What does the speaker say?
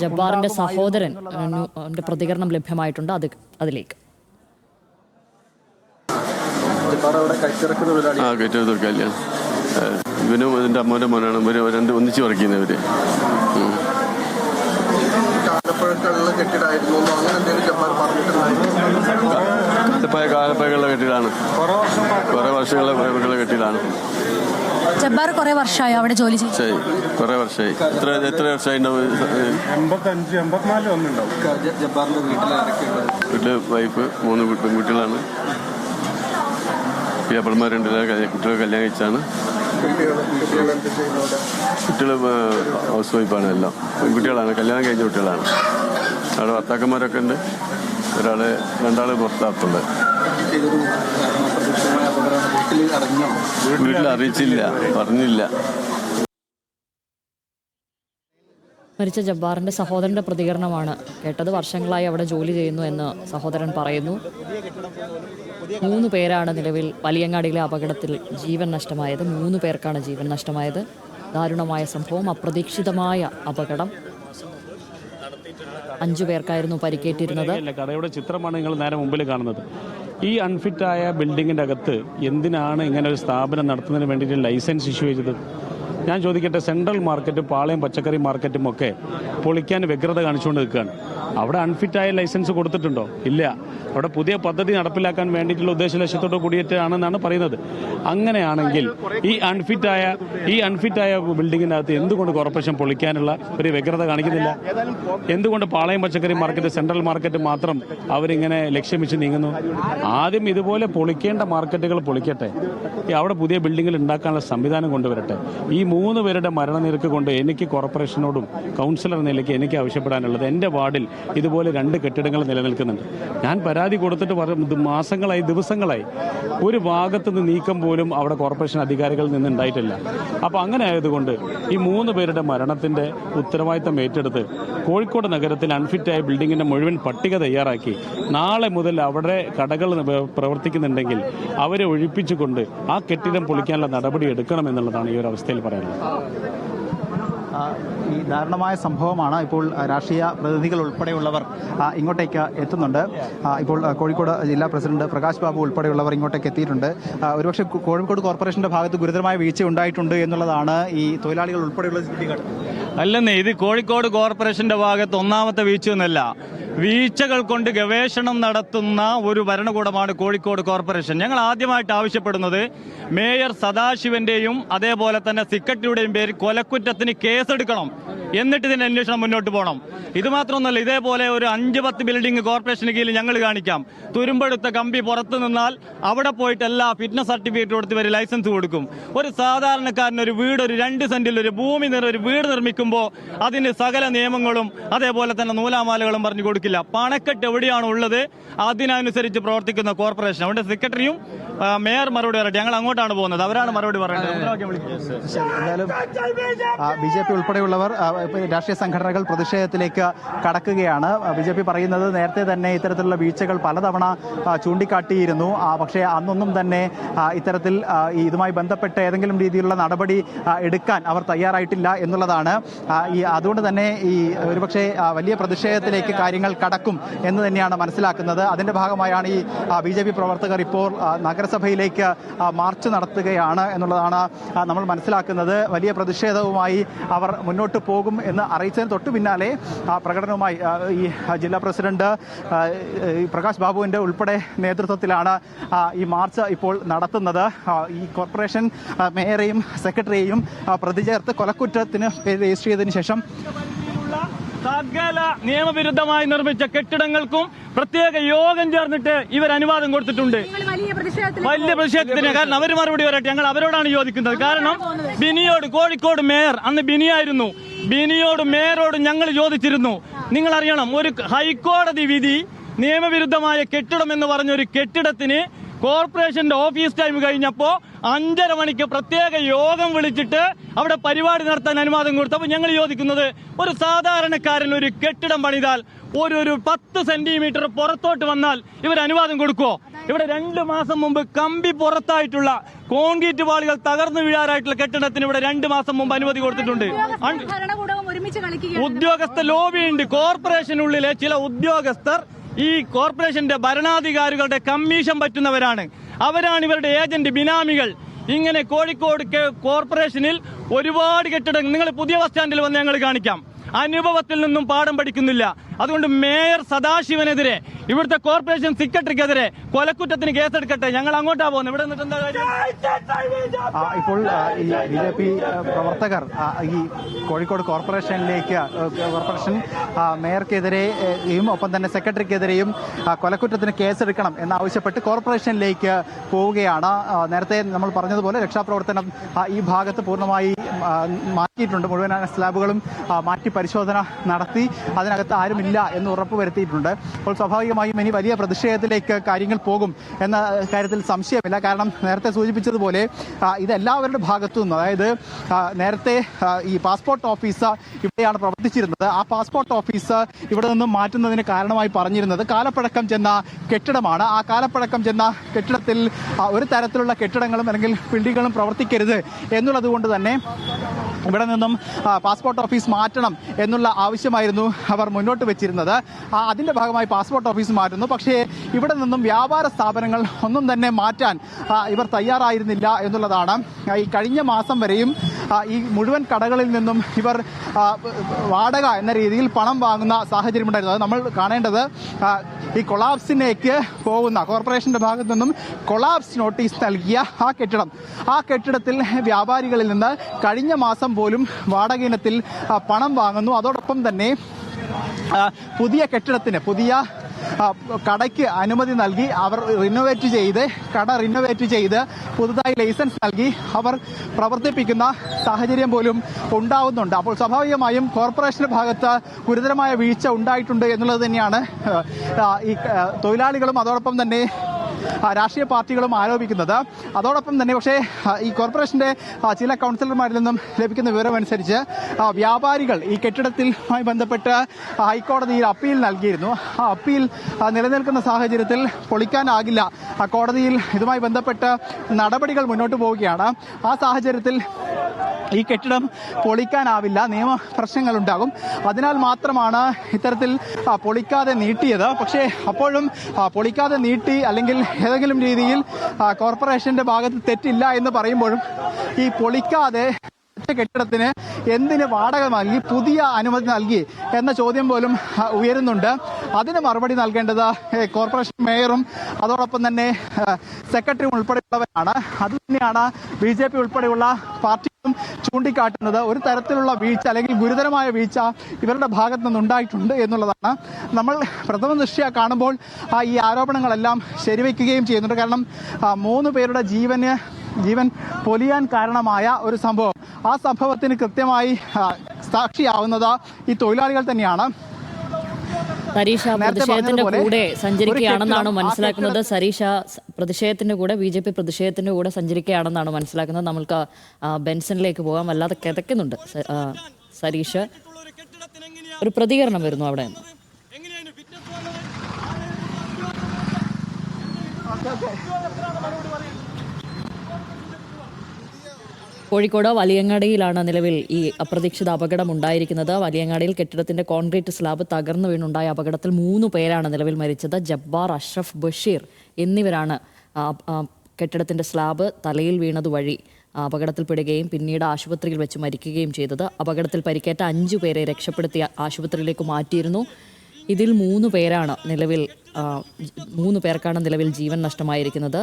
ജബ്ബാറിന്റെ സഹോദരൻ പ്രതികരണം ലഭ്യമായിട്ടുണ്ട്. അതിലേക്ക് ഇവനും ഇതിന്റെ അമ്മയുടെ മോനാണ്. ഇവര് രണ്ട് ഒന്നിച്ച് വർക്കുന്നവര്. കാലപ്പഴക്കുള്ള കെട്ടിടാണ്. കുറെ വർഷങ്ങളുള്ള കെട്ടിടാണ്. ജബ്ബാർ കുറെ വർഷമായി അവിടെ ജോലി ചെയ്യും. കുറെ വർഷമായി. എത്ര വർഷമായി ഉണ്ടാവും? 85-84 വന്നിട്ടുണ്ടാവും. വീട്ടില് വൈഫ് 3 പെൺകുട്ടികളാണ്. പിള്ളമാരുണ്ട്. കുട്ടികൾ കല്യാണം കഴിച്ചാണ്. കുട്ടികൾ ഹൗസ് വൈഫാണ്. എല്ലാം പെൺകുട്ടികളാണ്. കല്യാണം കഴിഞ്ഞ കുട്ടികളാണ്. അവിടെ ഭർത്താക്കന്മാരൊക്കെ ഉണ്ട്. രണ്ടാള് പുറത്താപ്പുണ്ട്. വീട്ടിൽ അറിയിച്ചില്ല, പറഞ്ഞില്ല. മരിച്ച ജബ്ബാറിന്റെ സഹോദരന്റെ പ്രതികരണമാണ് കേട്ടത്. വർഷങ്ങളായി അവിടെ ജോലി ചെയ്യുന്നു എന്ന് സഹോദരൻ പറയുന്നു. 3 പേരാണ് നിലവിൽ വലിയങ്ങാടിയിലെ അപകടത്തിൽ ജീവൻ നഷ്ടമായത്. 3 പേർക്കാണ് ജീവൻ നഷ്ടമായത്. ദാരുണമായ സംഭവം, അപ്രതീക്ഷിതമായ അപകടം. 5 പേർക്കായിരുന്നു പരിക്കേറ്റിരുന്നത്. കടയുടെ ചിത്രമാണ് നിങ്ങൾ നേരെ മുമ്പിൽ കാണുന്നത്. ഈ അൺഫിറ്റായ ബിൽഡിങ്ങിന്റെ അകത്ത് എന്തിനാണ് ഇങ്ങനെ ഒരു സ്ഥാപനം നടത്തുന്നതിന് വേണ്ടിയിട്ട് ലൈസൻസ് ഇഷ്യൂ ചെയ്തത്? ഞാൻ ചോദിക്കട്ടെ, സെൻട്രൽ മാർക്കറ്റും പാളയം പച്ചക്കറി മാർക്കറ്റും ഒക്കെ പൊളിക്കാൻ വ്യഗ്രത കാണിച്ചുകൊണ്ട് നിൽക്കുകയാണ്. അവിടെ അൺഫിറ്റായ ലൈസൻസ് കൊടുത്തിട്ടുണ്ടോ? ഇല്ല. അവിടെ പുതിയ പദ്ധതി നടപ്പിലാക്കാൻ വേണ്ടിയിട്ടുള്ള ഉദ്ദേശ ലക്ഷ്യത്തോട് കൂടിയിട്ടാണെന്നാണ് പറയുന്നത്. അങ്ങനെയാണെങ്കിൽ ഈ അൺഫിറ്റായ ബിൽഡിങ്ങിനകത്ത് എന്തുകൊണ്ട് കോർപ്പറേഷൻ പൊളിക്കാനുള്ള ഒരു വ്യഗ്രത കാണിക്കുന്നില്ല? എന്തുകൊണ്ട് പാളയം പച്ചക്കറി മാർക്കറ്റ്, സെൻട്രൽ മാർക്കറ്റ് മാത്രം അവരിങ്ങനെ ലക്ഷ്യം വെച്ച് നീങ്ങുന്നു? ആദ്യം ഇതുപോലെ പൊളിക്കേണ്ട മാർക്കറ്റുകൾ പൊളിക്കട്ടെ. അവിടെ പുതിയ ബിൽഡിങ്ങുകൾ ഉണ്ടാക്കാനുള്ള സംവിധാനം കൊണ്ടുവരട്ടെ. ഈ 3 പേരുടെ മരണനിരക്ക് കൊണ്ട് എനിക്ക് കോർപ്പറേഷനോടും കൗൺസിലർ നിലയ്ക്ക് എനിക്ക് ആവശ്യപ്പെടാനുള്ളത്, എൻ്റെ വാർഡിൽ ഇതുപോലെ 2 കെട്ടിടങ്ങൾ നിലനിൽക്കുന്നുണ്ട്. ഞാൻ പരാതി കൊടുത്തിട്ട് മാസങ്ങളായി, ദിവസങ്ങളായി. ഒരു ഭാഗത്ത് നിന്ന് നീക്കം പോലും അവിടെ കോർപ്പറേഷൻ അധികാരികളിൽ നിന്ന് ഉണ്ടായിട്ടില്ല. അപ്പോൾ അങ്ങനെ ആയതുകൊണ്ട് ഈ 3 പേരുടെ മരണത്തിന്റെ ഉത്തരവാദിത്തം ഏറ്റെടുത്ത് കോഴിക്കോട് നഗരത്തിൽ അൺഫിറ്റായ ബിൽഡിങ്ങിന്റെ മുഴുവൻ പട്ടിക തയ്യാറാക്കി നാളെ മുതൽ അവിടെ കടകൾ പ്രവർത്തിക്കുന്നുണ്ടെങ്കിൽ അവരെ ഒഴിപ്പിച്ചുകൊണ്ട് ആ കെട്ടിടം പൊളിക്കാനുള്ള നടപടി എടുക്കണം എന്നുള്ളതാണ് ഈ ഒരു അവസ്ഥയിൽ പറയാനുള്ളത്. ഈ ദാരുണമായ സംഭവമാണ്. ഇപ്പോൾ രാഷ്ട്രീയ പ്രതിനിധികൾ ഉൾപ്പെടെയുള്ളവർ ഇങ്ങോട്ടേക്ക് എത്തുന്നുണ്ട്. ഇപ്പോൾ കോഴിക്കോട് ജില്ലാ പ്രസിഡന്റ് പ്രകാശ് ബാബു ഉൾപ്പെടെയുള്ളവർ ഇങ്ങോട്ടേക്ക് എത്തിയിട്ടുണ്ട്. ഒരുപക്ഷെ കോഴിക്കോട് കോർപ്പറേഷന്റെ ഭാഗത്ത് ഗുരുതരമായ വീഴ്ച ഉണ്ടായിട്ടുണ്ട് എന്നുള്ളതാണ് ഈ തൊഴിലാളികൾ ഉൾപ്പെടെയുള്ള അല്ലെന്നേ. ഇത് കോഴിക്കോട് കോർപ്പറേഷന്റെ ഭാഗത്ത് ഒന്നാമത്തെ വീഴ്ചയൊന്നുമല്ല. വീഴ്ചകൾ കൊണ്ട് ഗവേഷണം നടത്തുന്ന ഒരു ഭരണകൂടമാണ് കോഴിക്കോട് കോർപ്പറേഷൻ. ഞങ്ങൾ ആദ്യമായിട്ട് ആവശ്യപ്പെടുന്നത് മേയർ സദാശിവന്റെയും അതേപോലെ തന്നെ സെക്രട്ടറിയുടെയും പേരിൽ കൊലക്കുറ്റത്തിന് കേസെടുക്കണം. എന്നിട്ട് ഇതിന്റെ അന്വേഷണം മുന്നോട്ട് പോകണം. ഇത് മാത്രമൊന്നുമല്ല, ഇതേപോലെ ഒരു 5-10 ബിൽഡിംഗ് കോർപ്പറേഷന് കീഴിൽ ഞങ്ങൾ കാണിക്കാം. തുരുമ്പെടുത്ത കമ്പി പുറത്തു നിന്നാൽ അവിടെ പോയിട്ട് എല്ലാ ഫിറ്റ്നസ് സർട്ടിഫിക്കറ്റ് കൊടുത്ത് വരെ ലൈസൻസ് കൊടുക്കും. ഒരു സാധാരണക്കാരന് ഒരു വീട്, ഒരു 2 സെന്റിൽ ഒരു ഭൂമി ഒരു വീട് നിർമ്മിക്കുമ്പോൾ അതിന് സകല നിയമങ്ങളും അതേപോലെ തന്നെ നൂലാമാലകളും പറഞ്ഞു കൊടുക്കില്ല. പണക്കെട്ട് എവിടെയാണ് ഉള്ളത് അതിനനുസരിച്ച് പ്രവർത്തിക്കുന്ന കോർപ്പറേഷൻ. അവിടെ സെക്രട്ടറിയും മേയർ മറുപടി പറയട്ടെ. ഞങ്ങൾ അങ്ങോട്ടാണ് പോകുന്നത്, അവരാണ് മറുപടി പറയുന്നത്. എന്തായാലും BJP ഉൾപ്പെടെയുള്ളവർ രാഷ്ട്രീയ സംഘടനകൾ പ്രതിഷേധത്തിലേക്ക് കടക്കുകയാണ്. BJP പറയുന്നത് നേരത്തെ തന്നെ ഇത്തരത്തിലുള്ള വീഴ്ചകൾ പലതവണ ചൂണ്ടിക്കാട്ടിയിരുന്നു. പക്ഷേ അന്നൊന്നും തന്നെ ഇത്തരത്തിൽ ഇതുമായി ബന്ധപ്പെട്ട് ഏതെങ്കിലും രീതിയിലുള്ള നടപടി എടുക്കാൻ അവർ തയ്യാറായിട്ടില്ല എന്നുള്ളതാണ്. അതുകൊണ്ട് തന്നെ ഒരുപക്ഷെ വലിയ പ്രതിഷേധത്തിലേക്ക് കാര്യങ്ങൾ കടക്കും എന്ന് തന്നെയാണ് മനസ്സിലാക്കുന്നത്. അതിന്റെ ഭാഗമായാണ് ഈ BJP പ്രവർത്തകർ ഇപ്പോൾ നഗരസഭയിലേക്ക് മാർച്ച് നടത്തുകയാണ് എന്നുള്ളതാണ് നമ്മൾ മനസ്സിലാക്കുന്നത്. വലിയ പ്രതിഷേധവുമായി അവർ മുന്നോട്ട് പോകും എന്ന് അറിയിച്ചതിന് തൊട്ടു പിന്നാലെ പ്രകടനവുമായി ഈ ജില്ലാ പ്രസിഡന്റ് പ്രകാശ് ബാബുവിന്റെ ഉൾപ്പെടെ നേതൃത്വത്തിലാണ് ഈ മാർച്ച് ഇപ്പോൾ നടത്തുന്നത്. ഈ കോർപ്പറേഷൻ മേയറെയും സെക്രട്ടറിയെയും പ്രതി ചേർത്ത് കൊലക്കുറ്റത്തിന് രജിസ്റ്റർ ചെയ്തതിനു ശേഷം സകല നിയമവിരുദ്ധമായി നിർമ്മിച്ച കെട്ടിടങ്ങൾക്കും പ്രത്യേക യോഗം ചേർന്നിട്ട് ഇവർ അനുവാദം കൊടുത്തിട്ടുണ്ട്. വലിയ പ്രതിഷേധത്തിന് കാരണം അവർ മറുപടി വരട്ടെ. ഞങ്ങൾ അവരോടാണ് ചോദിക്കുന്നത്. കാരണം ബിനിയോട്, കോഴിക്കോട് മേയർ അന്ന് ബിനിയായിരുന്നു, ബിനിയോട് മേയറോട് ഞങ്ങൾ ചോദിച്ചിരുന്നു. നിങ്ങൾ അറിയണം, ഒരു ഹൈക്കോടതി വിധി നിയമവിരുദ്ധമായ കെട്ടിടം എന്ന് പറഞ്ഞൊരു കെട്ടിടത്തിന് കോർപ്പറേഷന്റെ ഓഫീസ് ടൈം കഴിഞ്ഞപ്പോൾ 5:30 മണിക്ക് പ്രത്യേക യോഗം വിളിച്ചിട്ട് അവിടെ പരിപാടി നടത്താൻ അനുവാദം കൊടുത്തു. അപ്പോൾ ഞങ്ങൾ ചോദിക്കുന്നത്, ഒരു സാധാരണക്കാരൻ ഒരു കെട്ടിടം പണിതാൽ ഒരു 10 സെന്റിമീറ്റർ പുറത്തോട്ട് വന്നാൽ ഇവർ അനുവാദം കൊടുക്കുമോ? ഇവിടെ 2 മാസം മുമ്പ് കമ്പി പുറത്തായിട്ടുള്ള കോൺക്രീറ്റ് പാളികൾ തകർന്നു വീഴാറായിട്ടുള്ള കെട്ടിടത്തിന് ഇവിടെ 2 മാസം മുമ്പ് അനുമതി കൊടുത്തിട്ടുണ്ട്. ഉദ്യോഗസ്ഥ ലോബിയുണ്ട്. കോർപ്പറേഷനുള്ളിലെ ചില ഉദ്യോഗസ്ഥർ ഈ കോർപ്പറേഷന്റെ ഭരണാധികാരികളുടെ കമ്മീഷൻ പറ്റുന്നവരാണ്. അവരാണ് ഇവരുടെ ഏജന്റ്, ബിനാമികൾ. ഇങ്ങനെ കോഴിക്കോട് കോർപ്പറേഷനിൽ ഒരുപാട് കെട്ടിടങ്ങൾ, നിങ്ങൾ പുതിയ ബസ് സ്റ്റാൻഡിൽ വന്ന് ഞങ്ങൾ കാണിക്കാം, അനുഭവത്തിൽ നിന്നും പാഠം പഠിക്കുന്നില്ല. അതുകൊണ്ട് മേയർ സദാശിവനെതിരെ, ഇവിടുത്തെ കോർപ്പറേഷൻ സെക്രട്ടറിക്കെതിരെ കൊലക്കുറ്റത്തിന് കേസെടുക്കട്ടെ. ഞങ്ങൾ അങ്ങോട്ടാ പോകുന്നത്. ഇവിടെ നിന്നിട്ട് എന്താ കാര്യം? ഇപ്പോൾ ഈ BJP പ്രവർത്തകർ ഈ കോഴിക്കോട് കോർപ്പറേഷൻ മേയർക്കെതിരെയും ഒപ്പം തന്നെ സെക്രട്ടറിക്കെതിരെയും കൊലക്കുറ്റത്തിന് കേസെടുക്കണം എന്നാവശ്യപ്പെട്ട് കോർപ്പറേഷനിലേക്ക് പോവുകയാണ്. നേരത്തെ നമ്മൾ പറഞ്ഞതുപോലെ രക്ഷാപ്രവർത്തനം ഈ ഭാഗത്ത് പൂർണ്ണമായി മാറ്റിയിട്ടുണ്ട്. മുഴുവൻ സ്ലാബുകളും മാറ്റി പരിശോധന നടത്തി അതിനകത്ത് ആരുമില്ല എന്ന് ഉറപ്പുവരുത്തിയിട്ടുണ്ട്. അപ്പോൾ സ്വാഭാവികമായും ഇനി വലിയ പ്രതിഷേധത്തിലേക്ക് കാര്യങ്ങൾ പോകും എന്ന കാര്യത്തിൽ സംശയമില്ല. കാരണം നേരത്തെ സൂചിപ്പിച്ചതുപോലെ ഇതെല്ലാവരുടെ ഭാഗത്തു നിന്നും, അതായത് നേരത്തെ ഈ പാസ്പോർട്ട് ഓഫീസ് ഇവിടെയാണ് പ്രവർത്തിച്ചിരുന്നത്. ആ പാസ്പോർട്ട് ഓഫീസ് ഇവിടെ നിന്നും മാറ്റുന്നതിന് കാരണമായി പറഞ്ഞിരുന്നത് കാലപ്പഴക്കം ചെന്ന കെട്ടിടമാണ്. ആ കാലപ്പഴക്കം ചെന്ന കെട്ടിടത്തിൽ ഒരു തരത്തിലുള്ള കെട്ടിടങ്ങളും അല്ലെങ്കിൽ ബിൽഡിങ്ങുകളും പ്രവർത്തിക്കരുത് എന്നുള്ളത് കൊണ്ട് തന്നെ ഇവിടെ നിന്നും പാസ്പോർട്ട് ഓഫീസ് മാറ്റണം എന്നുള്ള ആവശ്യമായിരുന്നു അവർ മുന്നോട്ട് വെച്ചിരുന്നത്. അതിന്റെ ഭാഗമായി പാസ്പോർട്ട് ഓഫീസ് മാറ്റുന്നു. പക്ഷേ ഇവിടെ നിന്നും വ്യാപാര സ്ഥാപനങ്ങൾ ഒന്നും തന്നെ മാറ്റാൻ ഇവർ തയ്യാറായിരുന്നില്ല എന്നുള്ളതാണ്. ഈ കഴിഞ്ഞ മാസം വരെയും ഈ മുഴുവൻ കടകളിൽ നിന്നും ഇവർ വാടക എന്ന രീതിയിൽ പണം വാങ്ങുന്ന സാഹചര്യമുണ്ടായിരുന്നു. അത് നമ്മൾ കാണേണ്ടത് ഈ കൊളാപ്സിലേക്ക് പോകുന്ന കോർപ്പറേഷന്റെ ഭാഗത്തു നിന്നും കൊളാപ്സ് നോട്ടീസ് നൽകിയ ആ കെട്ടിടത്തിൽ വ്യാപാരികളിൽ നിന്ന് കഴിഞ്ഞ മാസം പോലും വാടക ഇനത്തിൽ പണം വാങ്ങുന്നു. അതോടൊപ്പം തന്നെ പുതിയ കെട്ടിടത്തിന്, പുതിയ കടയ്ക്ക് അനുമതി നൽകി അവർ കട റിനോവേറ്റ് ചെയ്ത് പുതുതായി ലൈസൻസ് നൽകി അവർ പ്രവർത്തിപ്പിക്കുന്ന സാഹചര്യം പോലും ഉണ്ടാവുന്നുണ്ട്. അപ്പോൾ സ്വാഭാവികമായും കോർപ്പറേഷന്റെ ഭാഗത്ത് ഗുരുതരമായ വീഴ്ച ഉണ്ടായിട്ടുണ്ട് എന്നുള്ളത് തന്നെയാണ് ഈ തൊഴിലാളികളും അതോടൊപ്പം തന്നെ രാഷ്ട്രീയ പാർട്ടികളും ആരോപിക്കുന്നത്. അതോടൊപ്പം തന്നെ പക്ഷേ ഈ കോർപ്പറേഷന്റെ ചില കൗൺസിലർമാരിൽ നിന്നും ലഭിക്കുന്ന വിവരമനുസരിച്ച് വ്യാപാരികൾ ഈ കെട്ടിടത്തിലുമായി ബന്ധപ്പെട്ട് ഹൈക്കോടതിയിൽ അപ്പീൽ നൽകിയിരുന്നു. ആ അപ്പീൽ നിലനിൽക്കുന്ന സാഹചര്യത്തിൽ പൊളിക്കാനാകില്ല. കോടതിയിൽ ഇതുമായി ബന്ധപ്പെട്ട് നടപടികൾ മുന്നോട്ട് പോവുകയാണ്. ആ സാഹചര്യത്തിൽ ഈ കെട്ടിടം പൊളിക്കാനാവില്ല, നിയമ പ്രശ്നങ്ങളുണ്ടാകും. അതിനാൽ മാത്രമാണ് ഇത്തരത്തിൽ പൊളിക്കാതെ നീട്ടിയത്. പക്ഷേ അപ്പോഴും പൊളിക്കാതെ നീട്ടി അല്ലെങ്കിൽ ഏതെങ്കിലും രീതിയിൽ കോർപ്പറേഷന്റെ ഭാഗത്ത് തെറ്റില്ല എന്ന് പറയുമ്പോഴും ഈ പൊളിക്കാതെ കെട്ടിടത്തിന് എന്തിന് വാടക നൽകി, പുതിയ അനുമതി നൽകി എന്ന ചോദ്യം പോലും ഉയരുന്നുണ്ട്. അതിന് മറുപടി നൽകേണ്ടത് കോർപ്പറേഷൻ മേയറും അതോടൊപ്പം തന്നെ സെക്രട്ടറിയും ഉൾപ്പെടെയുള്ളവരാണ്. അതുതന്നെയാണ് BJP ഉൾപ്പെടെയുള്ള പാർട്ടികളും ചൂണ്ടിക്കാട്ടുന്നത്. ഒരു തരത്തിലുള്ള വീഴ്ച അല്ലെങ്കിൽ ഗുരുതരമായ വീഴ്ച ഇവരുടെ ഭാഗത്ത് നിന്നുണ്ടായിട്ടുണ്ട് എന്നുള്ളതാണ്. നമ്മൾ പ്രഥമ ദൃഷ്ട്യാ കാണുമ്പോൾ ഈ ആരോപണങ്ങളെല്ലാം ശരിവെക്കുകയും ചെയ്യുന്നുണ്ട്. കാരണം 3 പേരുടെ ജീവൻ പൊലിയാൻ കാരണമായ ഒരു സംഭവം, ആ സംഭവത്തിന് കൃത്യമായി സാക്ഷിയാവുന്നത് ഈ തൊഴിലാളികൾ തന്നെയാണ്. സരീഷ പ്രതിഷേധത്തിന്റെ കൂടെ സഞ്ചരിക്കുകയാണെന്നാണ് മനസ്സിലാക്കുന്നത്. സരീഷ പ്രതിഷേധത്തിന്റെ കൂടെ BJP പ്രതിഷേധത്തിന്റെ കൂടെ സഞ്ചരിക്കുകയാണെന്നാണ് മനസ്സിലാക്കുന്നത്. നമ്മൾക്ക് ബെൻസണിലേക്ക് പോകാൻ വല്ലാതെ കിതക്കുന്നുണ്ട്. സരീഷ്, ഒരു പ്രതികരണം വരുന്നു അവിടെ നിന്ന്. കോഴിക്കോട് വലിയങ്ങാടിയിലാണ് നിലവിൽ ഈ അപ്രതീക്ഷിത അപകടം ഉണ്ടായിരിക്കുന്നത്. വലിയങ്ങാടിയിൽ കെട്ടിടത്തിന്റെ കോൺക്രീറ്റ് സ്ലാബ് തകർന്നു വീണുണ്ടായ അപകടത്തിൽ 3 പേരാണ് നിലവിൽ മരിച്ചത്. ജബ്ബാർ, അഷ്റഫ്, ബഷീർ എന്നിവരാണ് കെട്ടിടത്തിന്റെ സ്ലാബ് തലയിൽ വീണതുവഴി അപകടത്തിൽപ്പെടുകയും പിന്നീട് ആശുപത്രിയിൽ വെച്ച് മരിക്കുകയും ചെയ്തത്. അപകടത്തിൽ പരിക്കേറ്റ 5 പേരെ രക്ഷപ്പെടുത്തി ആശുപത്രിയിലേക്ക് മാറ്റിയിരുന്നു. ഇതിൽ 3 പേർക്കാണ് നിലവിൽ ജീവൻ നഷ്ടമായിരിക്കുന്നത്.